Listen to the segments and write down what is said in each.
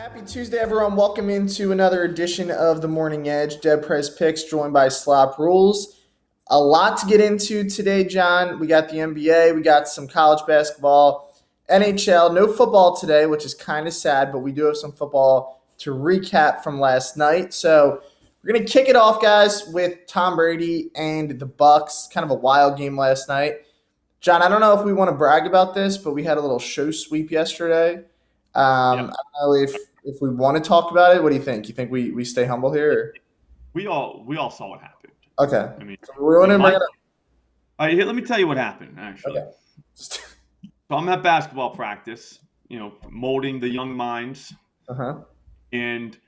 Happy Tuesday, everyone. Welcome into another edition of the Morning Edge. DeadPresPicks, joined by SlopRules. A lot to get into today, John. We got the NBA, we got some college basketball, NHL. No football today, which is kind of sad, but we do have some football to recap from last night. So we're going to kick it off, guys, with Tom Brady and the Bucks. Kind of a wild game last night. John, I don't know if we want to brag about this, but we had a little show sweep yesterday. I don't know if we want to talk about it. What do you think? You think we stay humble here? We all saw what happened. Okay. I mean, So we want to bring it up. all right, here, let me tell you what happened, actually. Okay. So I'm at basketball practice, molding the young minds, Uh-huh. and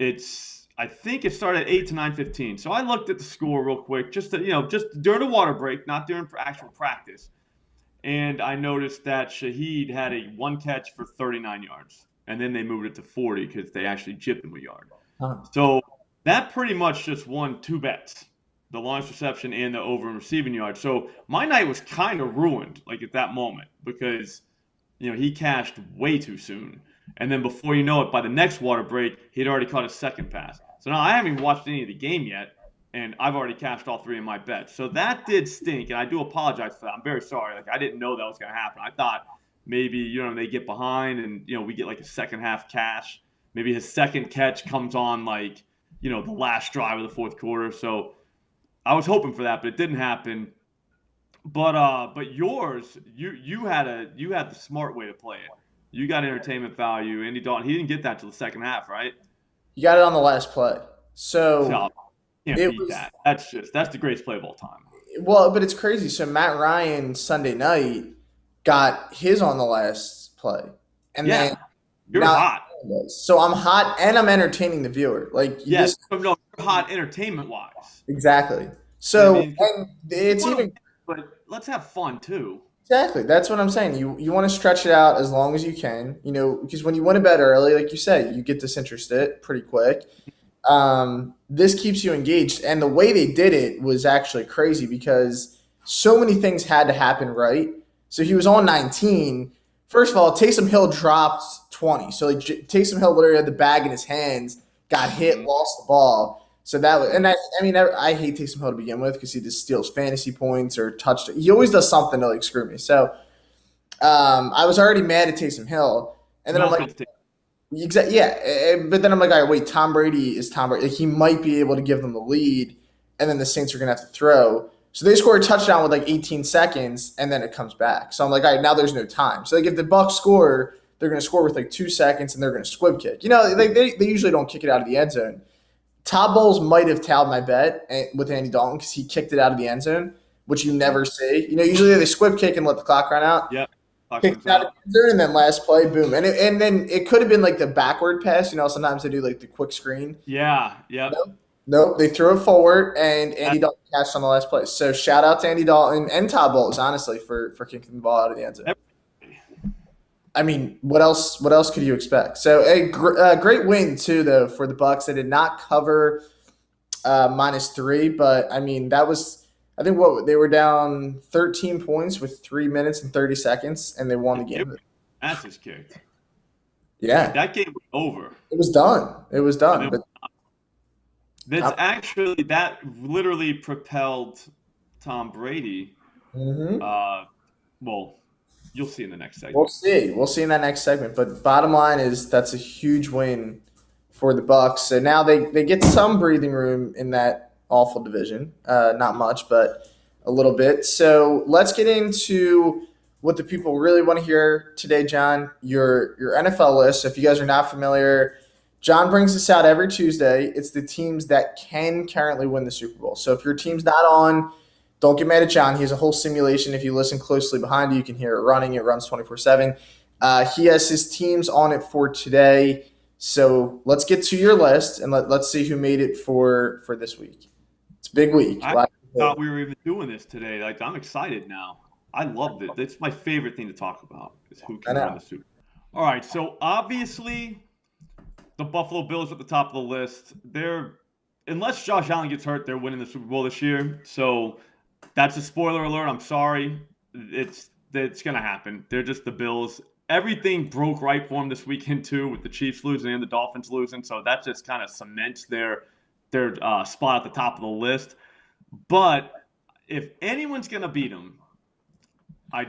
I think it started at 8 to 9:15. So I looked at the score real quick, just during the water break, not during actual practice. And I noticed that Shaheed had a one catch for 39 yards. And then they moved it to 40 because they actually chipped him a yard. Uh-huh. So that pretty much just won two bets, the launch reception and the over and receiving yards. So my night was kind of ruined, like at that moment, because he cashed way too soon. And then before you know it, by the next water break, he'd already caught a second pass. So now I haven't even watched any of the game yet, and I've already cashed all three of my bets. So that did stink, and I do apologize for that. I'm very sorry. Like, I didn't know that was going to happen. I thought maybe, they get behind and, we get like a second half cash. Maybe his second catch comes on like, the last drive of the fourth quarter. So I was hoping for that, but it didn't happen. But yours, you had the smart way to play it. You got entertainment value. Andy Dalton, he didn't get that till the second half, right? You got it on the last play. So So can't it beat was that. That's the greatest play of all time. well, but it's crazy. So Matt Ryan Sunday night got his on the last play, and then Yeah, you're now hot. so I'm hot and I'm entertaining the viewer. Like Yes, this no, you're hot entertainment wise. exactly. You know what I So mean? and You it's want to even win, but let's have fun too. exactly. That's what I'm saying. You want to stretch it out as long as you can, because when you win a bet early, like you say, you get disinterested pretty quick. This keeps you engaged, and the way they did it was actually crazy because so many things had to happen right. So he was on 19. First of all, Taysom Hill dropped 20. So like Taysom Hill literally had the bag in his hands, got hit, Mhm. lost the ball. So that was, and I mean, I hate Taysom Hill to begin with because he just steals fantasy points or touched. He always does something to like screw me. So I was already mad at Taysom Hill, and You then I'm also like, get to take. exactly, yeah. But then I'm like, all right, wait, Tom Brady is Tom Brady. Like, he might be able to give them the lead, and then the Saints are gonna have to throw. So they score a touchdown with like 18 seconds, and then it comes back. So I'm like, all right, now there's no time. So like if the Bucks score, they're gonna score with like 2 seconds, and they're gonna squib kick. They usually don't kick it out of the end zone. Todd Bowles might have tailed my bet with Andy Dalton because he kicked it out of the end zone, which you never see. Usually they squib kick and let the clock run out. Yep. Clock Kicked runs it out of out. the end zone, and then last play, boom. And then it could have been like the backward pass. Sometimes they do like the quick screen. Yeah. Yep. Nope. Nope. They threw it forward, and Andy That, Dalton catched on the last play. So shout out to Andy Dalton and Todd Bowles, honestly, for kicking the ball out of the end zone. I mean, what else? What else could you expect? So a great win too, though, for the Bucks. They did not cover -3, but I mean that was I think what they were down 13 points with 3 minutes and 30 seconds, and they won the it, game. that's just kicked. Like Yeah, that game was over. it was done. It was And done. then But that literally propelled Tom Brady. mhm. Uh, well, you'll see in the next We'll segment. see. We'll see in that next segment. But bottom line is that's a huge win for the Bucks. So now they get some breathing room in that awful division. Not much, but a little bit. So let's get into what the people really want to hear today, John. Your NFL list. So if you guys are not familiar, John brings this out every Tuesday. It's the teams that can currently win the Super Bowl. So if your team's not on, don't get mad at John. He has a whole simulation. If you listen closely behind you, you can hear it running. It runs 24/7. He has his teams on it for today. So let's get to your list and let's see who made it for this week. It's a big week. I thought we were even doing this today. Like I'm excited now. I loved it. That's my favorite thing to talk about is who I can win know. the Super Bowl. All right, so obviously the Buffalo Bills at the top of the list. They're unless Josh Allen gets hurt, they're winning the Super Bowl this year. So that's a spoiler alert. I'm sorry. It's gonna happen. They're just the Bills. everything broke right for them this weekend too, with the Chiefs losing and the Dolphins losing. So that just kind of cements their spot at the top of the list. But if anyone's going to beat them, I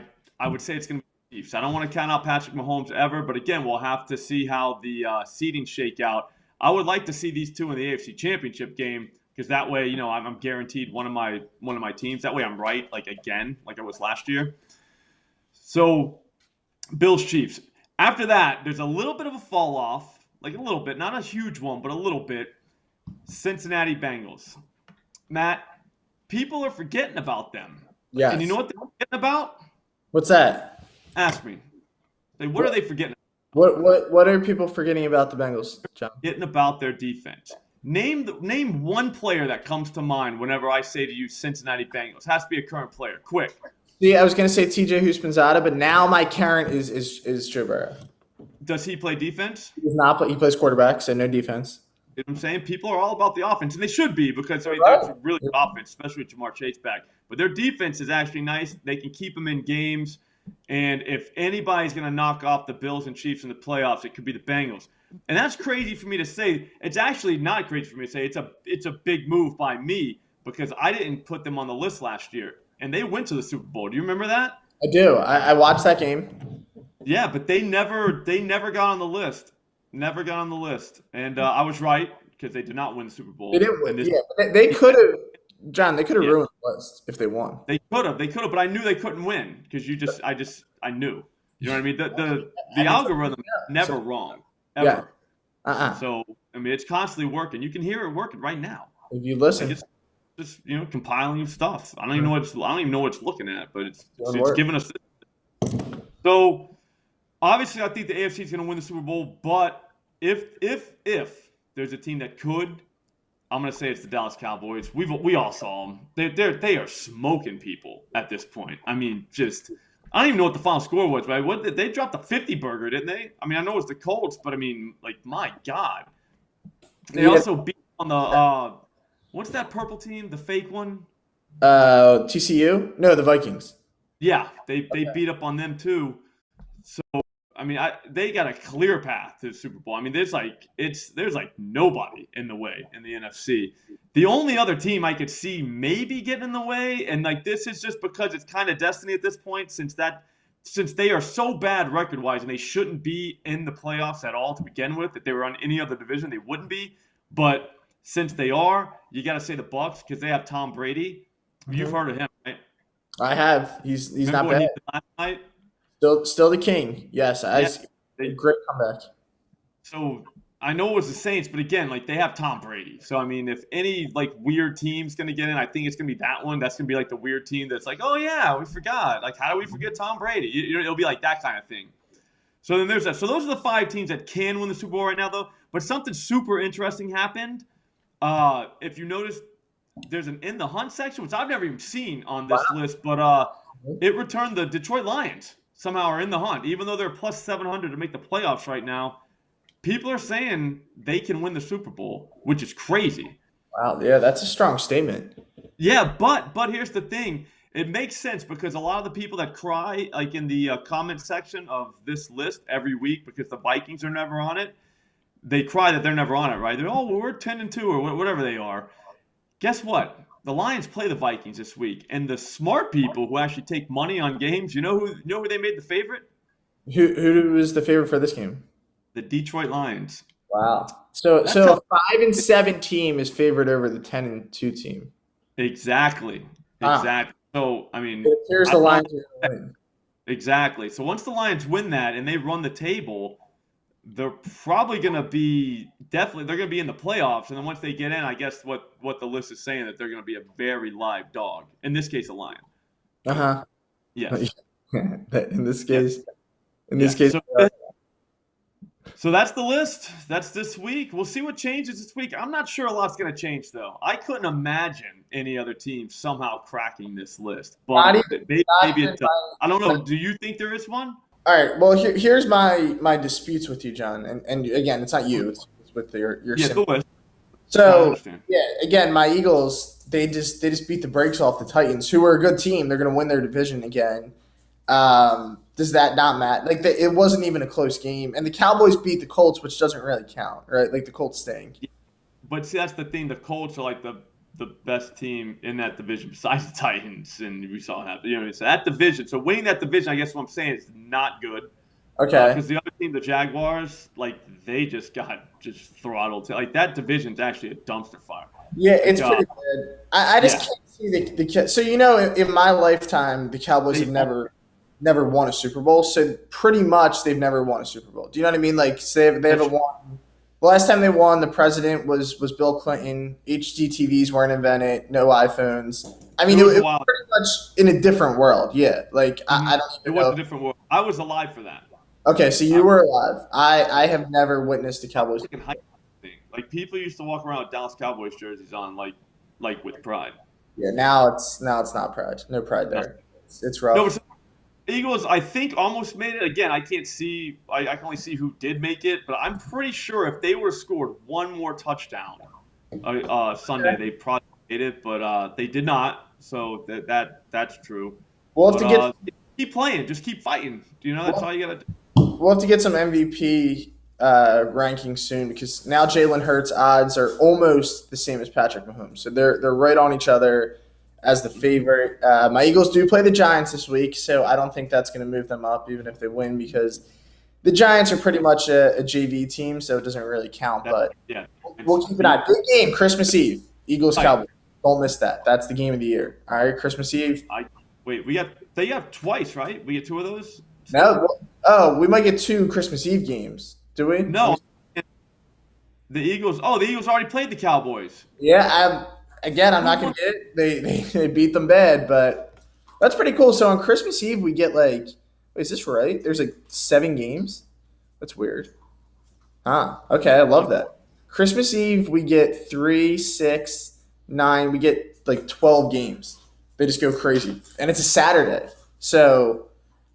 would say it's going to be the Chiefs. I don't want to count out Patrick Mahomes ever, but again, we'll have to see how the seeding shake out. I would like to see these two in the AFC Championship game because that way, I'm guaranteed one of my teams. That way, I'm right, like again, like I was last year. So, Bills Chiefs. After that, there's a little bit of a fall off, like a little bit, not a huge one, but a little bit. Cincinnati Bengals. Matt, people are forgetting about them. Yes. And you know what they're forgetting about? What's that? Ask me. What are they forgetting about? What are people forgetting about the Bengals, John? Forgetting about their defense. Name one player that comes to mind whenever I say to you Cincinnati Bengals. Has to be a current player. Quick. See, I was going to say TJ Houshmandzadeh, but now my current is Joe Burrow. Does he play defense? He does not play. He plays quarterback, so no defense. You know what I'm saying? People are all about the offense, and they should be because that's a really good offense, especially with Jamar Chase back. But their defense is actually nice. They can keep them in games, and if anybody's going to knock off the Bills and Chiefs in the playoffs, it could be the Bengals. And that's crazy for me to say. It's actually not crazy for me to say. It's a big move by me because I didn't put them on the list last year, and they went to the Super Bowl. Do you remember that? I do. I watched that game. Yeah, but they never got on the list. Never got on the list. And I was right because they did not win the Super Bowl. They didn't win. They could have, John, they could have ruined the list if they won. They could have, but I knew they couldn't win because I knew. You know what I mean? The algorithm is never wrong, ever. Yeah. So, I mean, it's constantly working. You can hear it working right now. If you listen. Like it's just, compiling stuff. I don't even know what it's looking at, but it's giving us this. So, obviously, I think the AFC is going to win the Super Bowl, but if there's a team that could, I'm going to say it's the Dallas Cowboys. We all saw them. They are smoking people at this point. I mean, I don't even know what the final score was, but they dropped a 50 burger, didn't they? I mean, I know it's the Colts, but I mean, like, my God. They also beat on the what's that purple team, the fake one? TCU? No, the Vikings. Yeah, they beat up on them too. So, I mean, they got a clear path to the Super Bowl. I mean, there's nobody in the way in the NFC. The only other team I could see maybe getting in the way, and like this is just because it's kind of destiny at this point, since they are so bad record-wise and they shouldn't be in the playoffs at all to begin with. If they were on any other division, they wouldn't be. But since they are, you got to say the Bucs because they have Tom Brady. Mm-hmm. You've heard of him, right? I have. He's not bad. Last night? Still the king. Yes, great comeback. So I know it was the Saints, but again, like they have Tom Brady. So I mean, if any like weird team's gonna get in, I think it's gonna be that one. That's gonna be like the weird team that's like, oh yeah, we forgot. Like, how do we forget Tom Brady? It'll be like that kind of thing. So then there's that. So those are the 5 teams that can win the Super Bowl right now, though. But something super interesting happened. If you notice, there's an in the hunt section, which I've never even seen on this list, but it returned the Detroit Lions. Somehow are in the hunt, even though they're plus 700 to make the playoffs right now. People are saying they can win the Super Bowl, which is crazy. Wow, yeah, that's a strong statement. Yeah, but here's the thing. It makes sense because a lot of the people that cry, like in the comment section of this list every week because the Vikings are never on it, they cry that they're never on it, right? They're, oh, well, we're 10-2 or whatever they are. Guess what? The Lions play the Vikings this week, and the smart people who actually take money on games, you know who they made the favorite? Who was the favorite for this game? The Detroit Lions. Wow. So a 5-7 team is favored over the 10-2 team. Exactly. So I mean, it appears the Lions are going to win. Exactly. So once the Lions win that and they run the table, they're probably going to be they're going to be in the playoffs. And then once they get in, I guess what the list is saying that they're going to be a very live dog. In this case, a lion. Uh-huh. Yes. in this case. So that's the list. That's this week. We'll see what changes this week. I'm not sure a lot's going to change, though. I couldn't imagine any other team somehow cracking this list. But maybe it does. I don't know. Do you think there is one? All right. Well, here's my disputes with you, John. And again, it's not you. It's with your go ahead. So again, my Eagles, they just beat the brakes off the Titans, who are a good team. They're going to win their division again. The does that not matter? Like it wasn't even a close game, and the Cowboys beat the Colts, which doesn't really count, right? Like the Colts stink. But see, that's the thing. The Colts are like the best team in that division besides the Titans, and we saw that. So that division. So winning that division, I guess what I'm saying is not good. Okay. Because the other team, the Jaguars, like they just got throttled. Like that division's actually a dumpster fire. Yeah, it's Like, pretty good. I just can't see the so in my lifetime the Cowboys have never won a Super Bowl. So pretty much they've never won a Super Bowl. Do you know what I mean? Like say they haven't won. The last time they won, the president was Bill Clinton. HD TVs weren't invented. No iPhones. I mean, it was pretty much in a different world. Yeah, like I don't even know. It was a different world. I was alive for that. Okay, so you were alive. I have never witnessed the Cowboys. Like people used to walk around with Dallas Cowboys jerseys on, like with pride. Yeah, now it's not pride. No pride there. It's rough. No, Eagles, I think, almost made it. Again, I can't see. I can only see who did make it, but I'm pretty sure if they were scored one more touchdown Sunday, they probably made it. But they did not. So that's true. We'll have to keep playing. Just keep fighting. That's all you gotta do. We'll have to get some MVP rankings soon because now Jalen Hurts odds are almost the same as Patrick Mahomes. So they're right on each other as the favorite. My Eagles do play the Giants this week, so I don't think that's going to move them up even if they win because the Giants are pretty much a JV team, so it doesn't really count. But we'll keep an eye. Big game, Christmas Eve, Eagles Cowboys. Don't miss that. That's the game of the year. All right, Christmas Eve. They have twice, right? We get two of those. No. Oh, we might get two Christmas Eve games. Do we? No. The Eagles already played the Cowboys. Yeah, I'm not going to get it. They beat them bad, but that's pretty cool. So on Christmas Eve, we get wait, is this right? There's 7 games? That's weird. Okay, I love that. Christmas Eve, we get 3, 6, 9. We get 12 games. They just go crazy. And it's a Saturday. So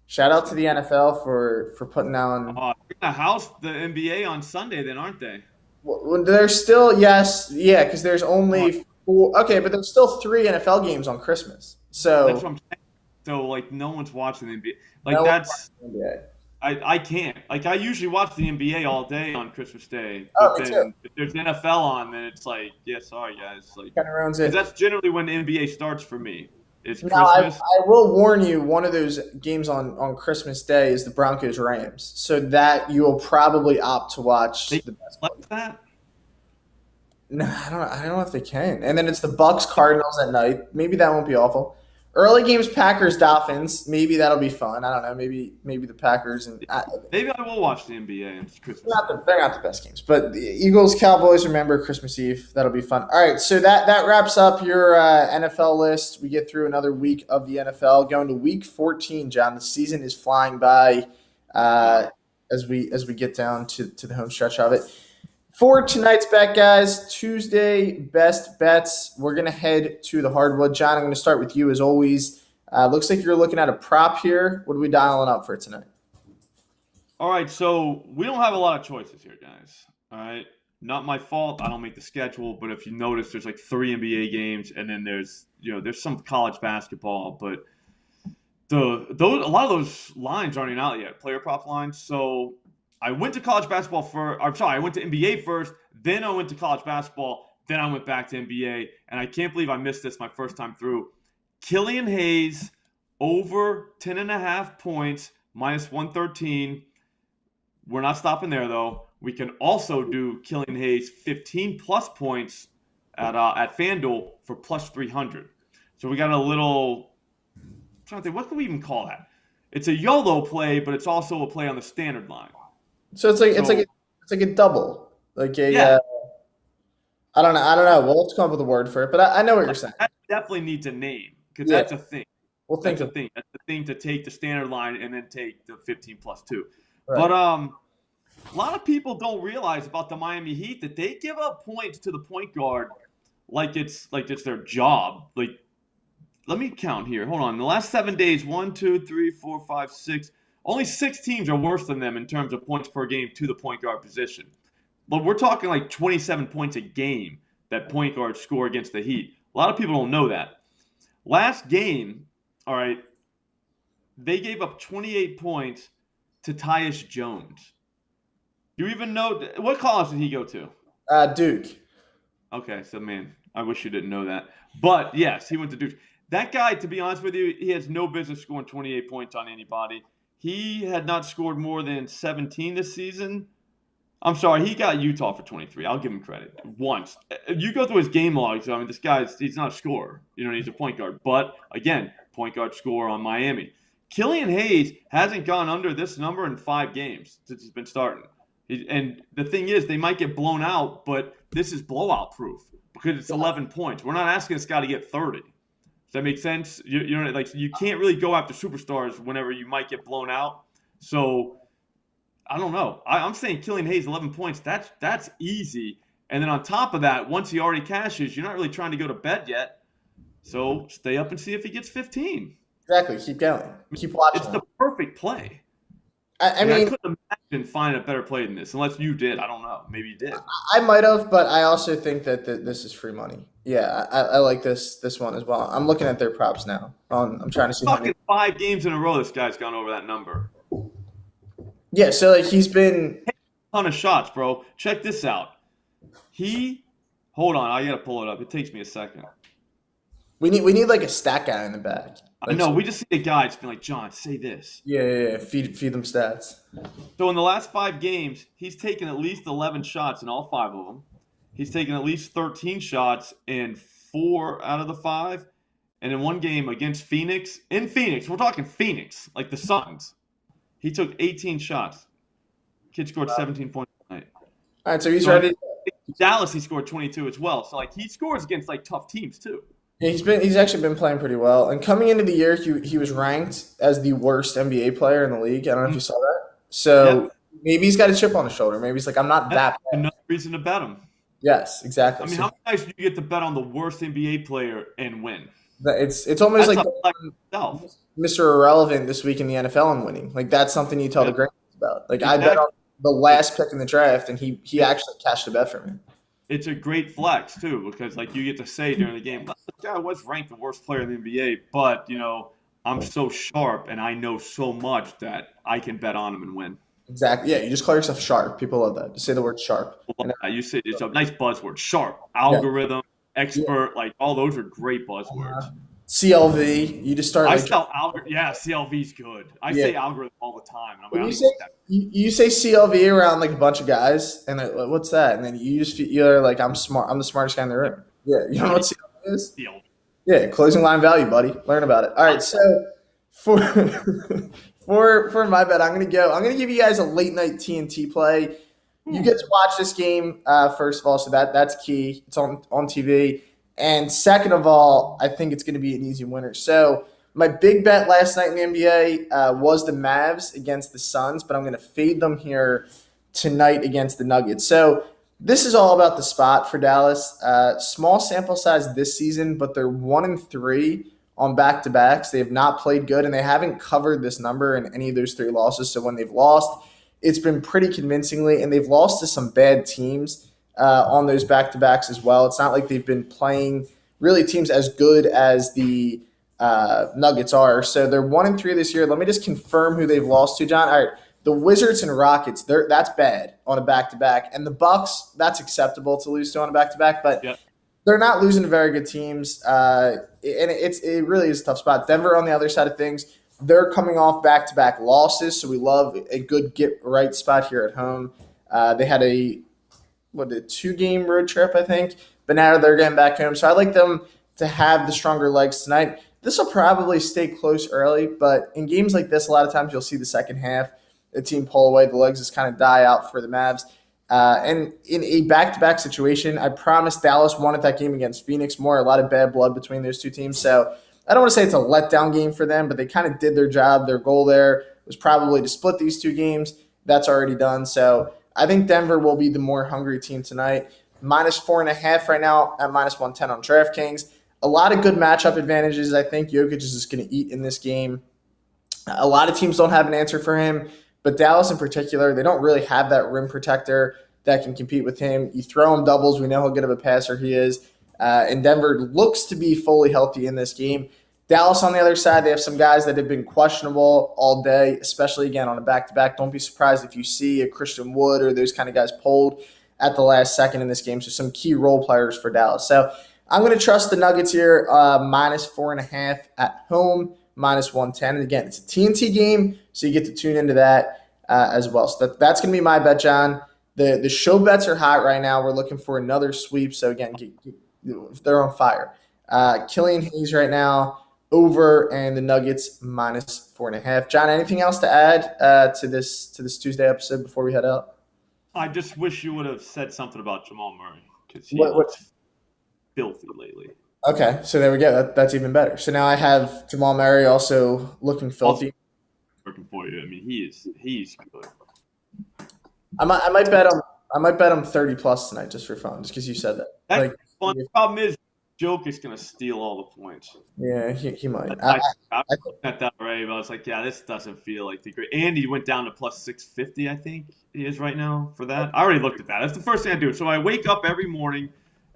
shout out to the NFL for putting on. They're going to house the NBA on Sunday, then, aren't they? Well, there's still because there's only 4. Okay, but there's still 3 NFL games on Christmas. So that's what I'm saying. So no one's watching the NBA. I can't. I usually watch the NBA all day on Christmas Day. But then if there's NFL on, then it's sorry guys. Kind of ruins it. That's generally when the NBA starts for me. It's now, Christmas. I will warn you, one of those games on Christmas Day is the Broncos-Rams. So that you will probably opt to watch the best. Like that? No, I don't know if they can. And then it's the Bucks-Cardinals at night. Maybe that won't be awful. Early games, Packers-Dolphins. Maybe that'll be fun. I don't know. Maybe the Packers and maybe I will watch the NBA and Christmas. They're not the best games, but the Eagles-Cowboys. Remember Christmas Eve. That'll be fun. All right, so that wraps up your NFL list. We get through another week of the NFL, going to Week 14. John, the season is flying by as we get down to the home stretch of it. For tonight's bet, guys, Tuesday best bets. We're going to head to the hardwood. John, I'm going to start with you as always. Looks like you're looking at a prop here. What are we dialing up for tonight? All right, so we don't have a lot of choices here, guys. All right, not my fault. I don't make the schedule, but if you notice, there's 3 NBA games, and then there's some college basketball, but a lot of those lines aren't even out yet, player prop lines. So I went to college basketball I went to NBA first, then I went to college basketball, then I went back to NBA, and I can't believe I missed this my first time through. Killian Hayes over 10.5 points, minus 113. We're not stopping there, though. We can also do Killian Hayes 15-plus points at FanDuel for plus 300. So we got a little – I'm trying to think, what can we even call that? It's a YOLO play, but it's also a play on the standard line. So it's like a double, I don't know. We'll have to come up with a word for it, but I know what you're saying. That definitely needs a name because that's a thing. We'll think that's a thing. That's the thing to take the standard line and then take the 15+2. Right. But a lot of people don't realize about the Miami Heat that they give up points to the point guard like it's their job. Let me count here. Hold on. In the last 7 days, 1, 2, 3, 4, 5, 6. Only 6 teams are worse than them in terms of points per game to the point guard position. But we're talking 27 points a game that point guards score against the Heat. A lot of people don't know that. Last game, all right, they gave up 28 points to Tyus Jones. Do you even know what college did he go to? Duke. Okay, so man, I wish you didn't know that. But yes, he went to Duke. That guy, to be honest with you, he has no business scoring 28 points on anybody. He had not scored more than 17 this season. I'm sorry, he got Utah for 23. I'll give him credit. Once. You go through his game logs, I mean, this he's not a scorer. He's a point guard. But, again, point guard scorer on Miami. Killian Hayes hasn't gone under this number in 5 games since he's been starting. And the thing is, they might get blown out, but this is blowout proof because it's 11 points. We're not asking this guy to get 30. Does that make sense? You can't really go after superstars whenever you might get blown out. So I don't know. I'm saying Killian Hayes 11 points. That's easy. And then on top of that, once he already cashes, you're not really trying to go to bed yet. So stay up and see if he gets 15. Exactly. Keep going. Keep watching. It's the perfect play. I mean, I couldn't imagine finding a better play than this, unless you did. I don't know. Maybe you did. I might have, but I also think that this is free money. Yeah, I like this one as well. I'm looking at their props now. I'm trying to see. Fucking 5 games in a row, this guy's gone over that number. Yeah, so like he's been a ton of shots, bro. Check this out. Hold on, I gotta pull it up. It takes me a second. We need like a stat guy in the back. I know. We just see a guy just being like, John, say this. Yeah. Feed them stats. So in the last 5 games, he's taken at least 11 shots in all 5 of them. He's taken at least 13 shots in 4 out of the 5. And in one game against Phoenix, we're talking Phoenix, like the Suns, he took 18 shots. Kid scored 17 points tonight. All right, so he's ready. Dallas, he scored 22 as well. So like he scores against like tough teams too. Yeah, he's actually been playing pretty well. And coming into the year, he was ranked as the worst NBA player in the league. I don't know if you saw that. So maybe he's got a chip on his shoulder. Maybe he's like, I'm not that bad. Another reason to bet him. Yes, exactly. I mean, how many times do you get to bet on the worst NBA player and win? It's almost that's like Mr. Irrelevant this week in the NFL and winning. Like that's something you tell the great about. Like exactly. I bet on the last pick in the draft, and he actually cashed a bet for me. It's a great flex too, because like you get to say during the game, this guy was ranked the worst player in the NBA, but I'm so sharp and I know so much that I can bet on him and win. Exactly. Yeah, you just call yourself sharp. People love that. Just say the word sharp. You say it's a nice buzzword. Sharp, algorithm, expert, like all those are great buzzwords. CLV, you just start. CLV's good. I say algorithm all the time. And I'm you say CLV around like a bunch of guys, and they're like, what's that? And then you're like, I'm smart. I'm the smartest guy in the room. Yeah, you know what CLV is? CLV. Yeah, closing line value, buddy. Learn about it. All right, so for my bet, I'm gonna give you guys a late night TNT play. You get to watch this game first of all, so that's key. It's on TV. And second of all, I think it's going to be an easy winner. So my big bet last night in the NBA was the Mavs against the Suns, but I'm going to fade them here tonight against the Nuggets. So this is all about the spot for Dallas. Small sample size this season, but they're 1-3 on back-to-backs. They have not played good, and they haven't covered this number in any of those 3 losses. So when they've lost, it's been pretty convincingly, and they've lost to some bad teams on those back-to-backs as well. It's not like they've been playing really teams as good as the Nuggets are. So they're 1-3 this year. Let me just confirm who they've lost to, John. All right, the Wizards and Rockets, that's bad on a back-to-back. And the Bucks, that's acceptable to lose to on a back-to-back. But they're not losing to very good teams. And it really is a tough spot. Denver on the other side of things, they're coming off back-to-back losses. So we love a good get-right spot here at home. They had a 2-game road trip, I think. But now they're getting back home. So I like them to have the stronger legs tonight. This will probably stay close early, but in games like this, a lot of times you'll see the second half, the team pull away, the legs just kind of die out for the Mavs. And in a back-to-back situation, I promise Dallas wanted that game against Phoenix more. A lot of bad blood between those two teams. So I don't want to say it's a letdown game for them, but they kind of did their job. Their goal there was probably to split these 2 games. That's already done. So I think Denver will be the more hungry team tonight. -4.5 right now at -110 on DraftKings. A lot of good matchup advantages. I think Jokic is just going to eat in this game. A lot of teams don't have an answer for him, but Dallas in particular, they don't really have that rim protector that can compete with him. You throw him doubles, we know how good of a passer he is. And Denver looks to be fully healthy in this game. Dallas on the other side, they have some guys that have been questionable all day, especially again on a back-to-back. Don't be surprised if you see a Christian Wood or those kind of guys pulled at the last second in this game. So some key role players for Dallas. So I'm going to trust the Nuggets here, -4.5 at home, -110. And again, it's a TNT game, so you get to tune into that as well. So that's going to be my bet, John. The show bets are hot right now. We're looking for another sweep. So again, they're on fire. Killian Hayes right now over, and the Nuggets -4.5. John, anything else to add to this Tuesday episode before we head out? I just wish you would have said something about Jamal Murray because he looks filthy lately. Okay, so there we go. That's even better. So now I have Jamal Murray also looking filthy. Working for you. I mean, he's good. I might bet him 30+ tonight just for fun, just because you said that. That's fun. The problem is Joke is going to steal all the points. Yeah, he might. I looked at that already, but I was like, yeah, this doesn't feel like the great. And he went down to +650, I think he is right now for that. I already looked at that. That's the first thing I do. So I wake up every morning,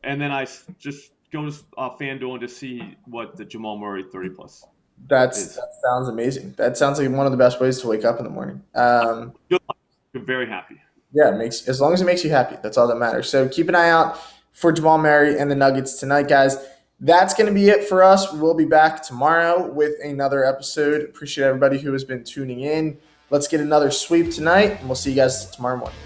and then I just go to FanDuel and just see what the Jamal Murray 30+ That sounds amazing. That sounds like one of the best ways to wake up in the morning. Good luck. I'm very happy. Yeah, as long as it makes you happy, that's all that matters. So keep an eye out for Jamal Murray and the Nuggets tonight, guys. That's going to be it for us. We'll be back tomorrow with another episode. Appreciate everybody who has been tuning in. Let's get another sweep tonight, and we'll see you guys tomorrow morning.